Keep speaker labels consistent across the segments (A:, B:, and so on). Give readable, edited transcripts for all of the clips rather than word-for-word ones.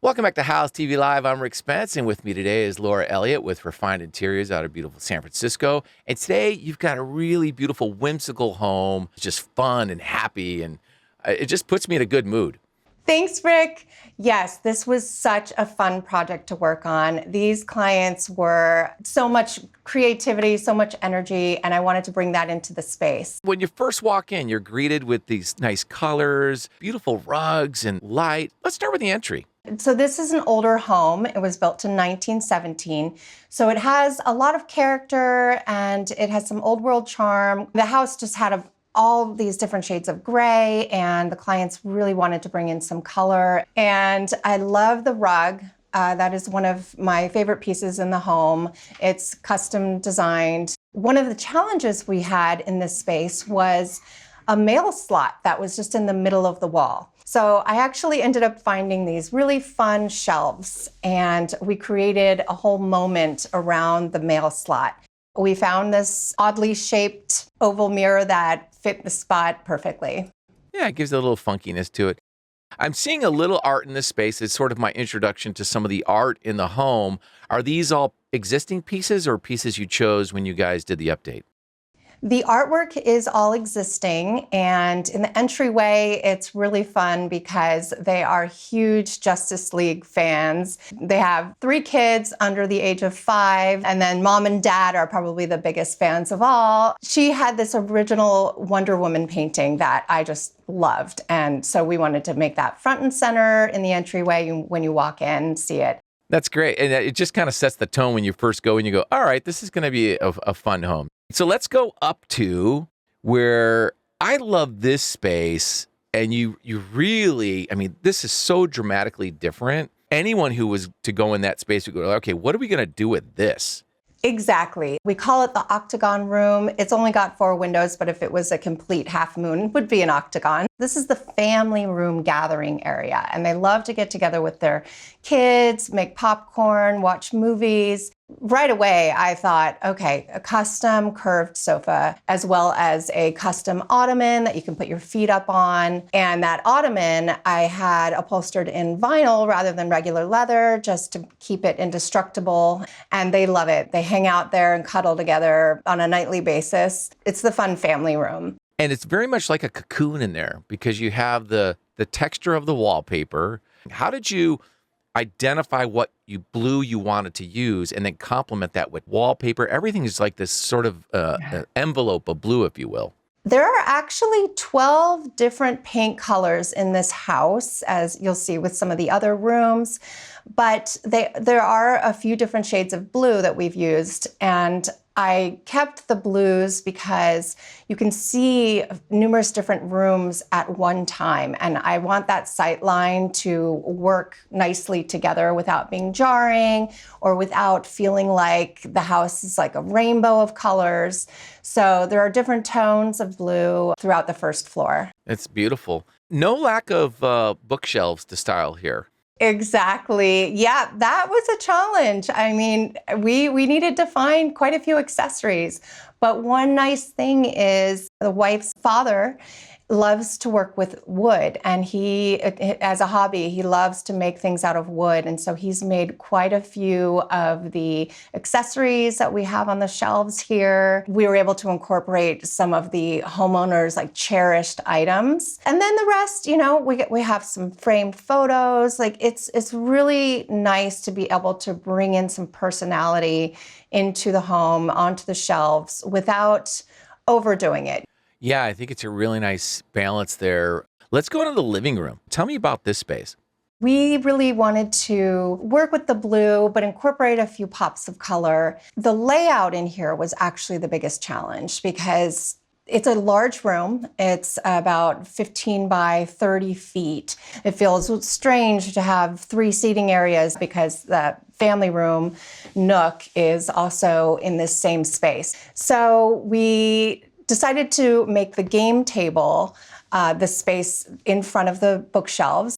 A: Welcome back to House TV Live. I'm Rick Spence, and with me today is Laura Elliot with Refined Interiors out of beautiful San Francisco. And today you've got a really beautiful, whimsical home, just fun and happy, and it just puts me in a good mood.
B: Thanks, Rick. Yes, this was such a fun project to work on. These clients were so much creativity, so much energy, and I wanted to bring that into the space.
A: When you first walk in, you're greeted with these nice colors, beautiful rugs, and light. Let's start with the entry.
B: So this is an older home. It was built in 1917. So it has a lot of character and it has some old world charm. The house just had all these different shades of gray, and the clients really wanted to bring in some color. And I love the rug. That is one of my favorite pieces in the home. It's custom designed. One of the challenges we had in this space was a mail slot that was just in the middle of the wall. So I actually ended up finding these really fun shelves, and we created a whole moment around the mail slot. We found this oddly shaped oval mirror that fit the spot perfectly.
A: Yeah, it gives a little funkiness to it. I'm seeing a little art in this space. It's sort of my introduction to some of the art in the home. Are these all existing pieces or pieces you chose when you guys did the update?
B: The artwork is all existing, and in the entryway, it's really fun because they are huge Justice League fans. They have 3 kids under the age of 5, and then mom and dad are probably the biggest fans of all. She had this original Wonder Woman painting that I just loved, and so we wanted to make that front and center in the entryway when you walk in, see it.
A: That's great. And it just kind of sets the tone when you first go and you go, all right, this is going to be a fun home. So let's go up to where I love this space. And you really, this is so dramatically different. Anyone who was to go in that space would go, okay, what are we going to do with this?
B: Exactly. We call it the octagon room. It's only got 4 windows, but if it was a complete half moon, it would be an octagon. This is the family room gathering area, and they love to get together with their kids, make popcorn, watch movies. Right away, I thought, okay, a custom curved sofa, as well as a custom ottoman that you can put your feet up on. And that ottoman I had upholstered in vinyl rather than regular leather, just to keep it indestructible. And they love it. They hang out there and cuddle together on a nightly basis. It's the fun family room.
A: And it's very much like a cocoon in there because you have the texture of the wallpaper. How did you identify what blue you wanted to use and then complement that with wallpaper? Everything is like this sort of envelope of blue, if you will.
B: There are actually 12 different paint colors in this house, as you'll see with some of the other rooms, but there are a few different shades of blue that we've used, and I kept the blues because you can see numerous different rooms at one time, and I want that sight line to work nicely together without being jarring or without feeling like the house is like a rainbow of colors. So there are different tones of blue throughout the first floor.
A: It's beautiful. No lack of bookshelves to style here.
B: Exactly. Yeah, that was a challenge. We needed to find quite a few accessories. But one nice thing is the wife's father loves to work with wood, and he, as a hobby, he loves to make things out of wood. And so he's made quite a few of the accessories that we have on the shelves here. We were able to incorporate some of the homeowners' like cherished items. And then the rest, we have some framed photos. Like it's really nice to be able to bring in some personality into the home, onto the shelves without overdoing it.
A: Yeah, I think it's a really nice balance there. Let's go into the living room. Tell me about this space.
B: We really wanted to work with the blue, but incorporate a few pops of color. The layout in here was actually the biggest challenge because it's a large room. It's about 15 by 30 feet. It feels strange to have 3 seating areas because the family room nook is also in this same space. So we decided to make the game table the space in front of the bookshelves.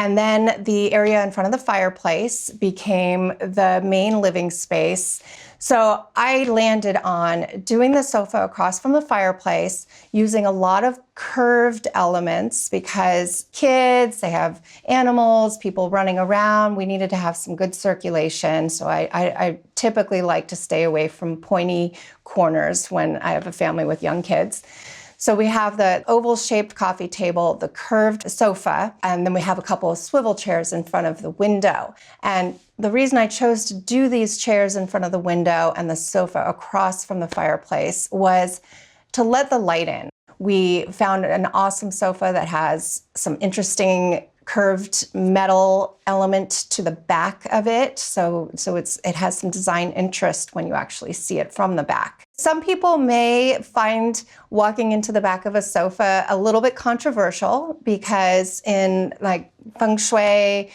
B: And then the area in front of the fireplace became the main living space. So I landed on doing the sofa across from the fireplace, using a lot of curved elements because kids, they have animals, people running around. We needed to have some good circulation. So I typically like to stay away from pointy corners when I have a family with young kids. So we have the oval-shaped coffee table, the curved sofa, and then we have a couple of swivel chairs in front of the window. And the reason I chose to do these chairs in front of the window and the sofa across from the fireplace was to let the light in. We found an awesome sofa that has some interesting curved metal element to the back of it. So it has some design interest when you actually see it from the back. Some people may find walking into the back of a sofa a little bit controversial because in like feng shui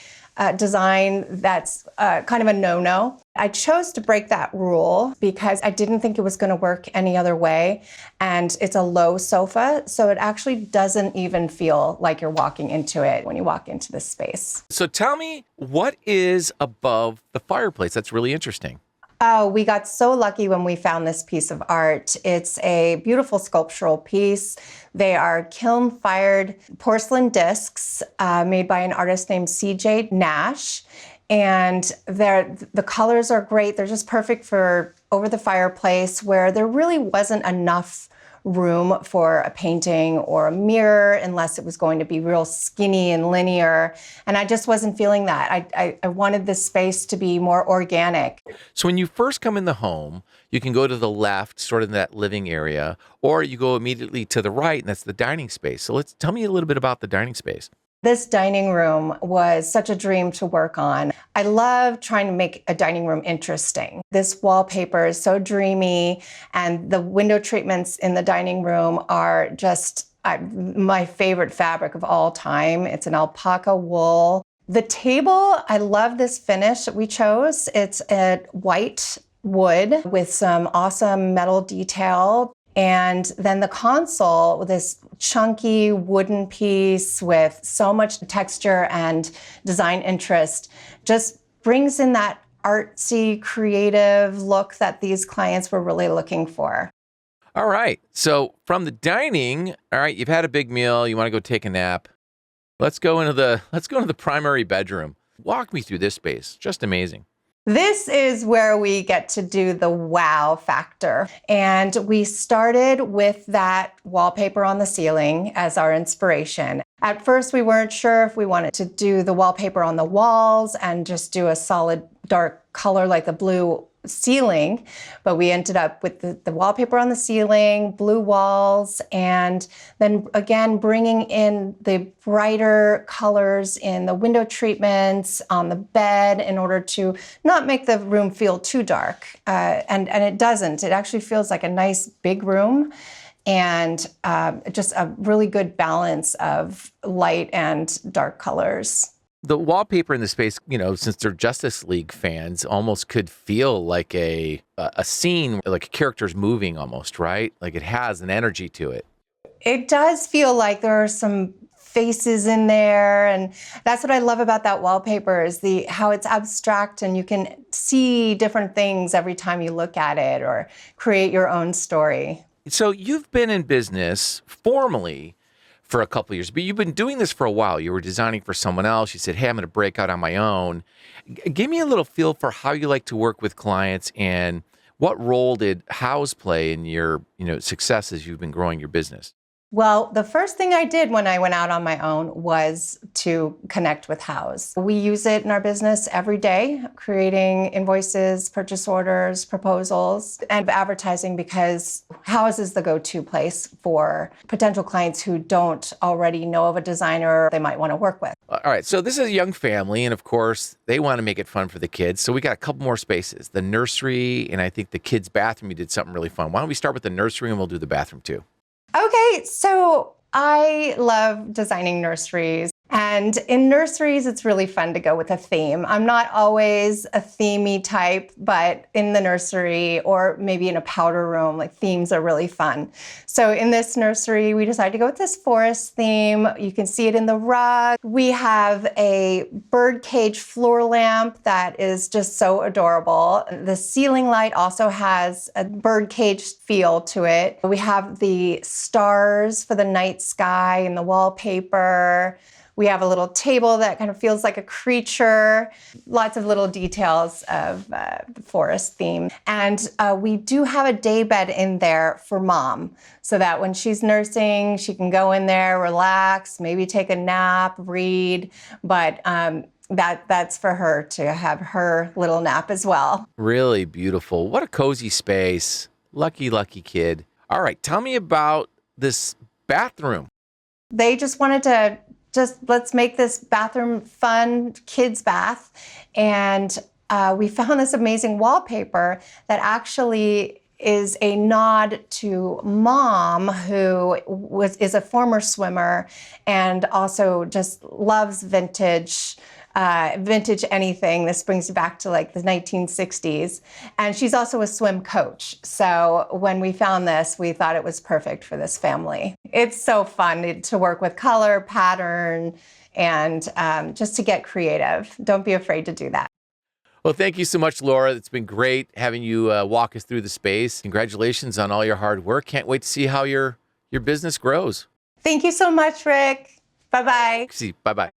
B: design, that's kind of a no-no. I chose to break that rule because I didn't think it was going to work any other way. And it's a low sofa, so it actually doesn't even feel like you're walking into it when you walk into this space.
A: So tell me, what is above the fireplace? That's really interesting.
B: Oh, we got so lucky when we found this piece of art. It's a beautiful sculptural piece. They are kiln-fired porcelain discs made by an artist named C.J. Nash. And the colors are great. They're just perfect for over the fireplace where there really wasn't enough room for a painting or a mirror unless it was going to be real skinny and linear. And I just wasn't feeling that. I wanted this space to be more organic.
A: So when you first come in the home, you can go to the left, sort of in that living area, or you go immediately to the right, and that's the dining space. So tell me a little bit about the dining space.
B: This dining room was such a dream to work on. I love trying to make a dining room interesting. This wallpaper is so dreamy, and the window treatments in the dining room are just my favorite fabric of all time. It's an alpaca wool. The table, I love this finish that we chose. It's a white wood with some awesome metal detail. And then the console, this chunky wooden piece with so much texture and design interest, just brings in that artsy, creative look that these clients were really looking for.
A: All right. So from the dining, all right, you've had a big meal, you want to go take a nap. Let's go into the primary bedroom. Walk me through this space. Just amazing.
B: This is where we get to do the wow factor. And we started with that wallpaper on the ceiling as our inspiration. At first, we weren't sure if we wanted to do the wallpaper on the walls and just do a solid dark color like the blue ceiling, but we ended up with the wallpaper on the ceiling, blue walls, and then again bringing in the brighter colors in the window treatments on the bed in order to not make the room feel too dark. And it doesn't. It actually feels like a nice big room, and just a really good balance of light and dark colors.
A: The wallpaper in the space, since they're Justice League fans, almost could feel like a scene, like a character's moving almost, right? Like it has an energy to it.
B: It does feel like there are some faces in there, and that's what I love about that wallpaper is how it's abstract and you can see different things every time you look at it or create your own story.
A: So you've been in business formally for a couple of years, but you've been doing this for a while. You were designing for someone else. You said, hey, I'm going to break out on my own. Give me a little feel for how you like to work with clients and what role did House play in your success as you've been growing your business?
B: Well, the first thing I did when I went out on my own was to connect with House. We use it in our business every day, creating invoices, purchase orders, proposals, and advertising because House is the go-to place for potential clients who don't already know of a designer they might want to work with.
A: All right, so this is a young family, and of course, they want to make it fun for the kids. So we got a couple more spaces, the nursery, and I think the kids' bathroom, you did something really fun. Why don't we start with the nursery, and we'll do the bathroom too.
B: Okay, so I love designing nurseries, and And in nurseries, it's really fun to go with a theme. I'm not always a themey type, but in the nursery or maybe in a powder room, like themes are really fun. So in this nursery, we decided to go with this forest theme. You can see it in the rug. We have a birdcage floor lamp that is just so adorable. The ceiling light also has a birdcage feel to it. We have the stars for the night sky and the wallpaper. We have a little table that kind of feels like a creature. Lots of little details of the forest theme. And we do have a day bed in there for mom so that when she's nursing, she can go in there, relax, maybe take a nap, read. But that's for her to have her little nap as well.
A: Really beautiful. What a cozy space. Lucky, lucky kid. All right, tell me about this bathroom.
B: They just wanted to let's make this bathroom fun, kids' bath. And we found this amazing wallpaper that actually is a nod to mom, who is a former swimmer and also just loves vintage anything. This brings you back to like the 1960s. And she's also a swim coach. So when we found this, we thought it was perfect for this family. It's so fun to work with color, pattern, and just to get creative. Don't be afraid to do that.
A: Well, thank you so much, Laura. It's been great having you walk us through the space. Congratulations on all your hard work. Can't wait to see how your business grows.
B: Thank you so much, Rick. Bye-bye.
A: See, bye-bye.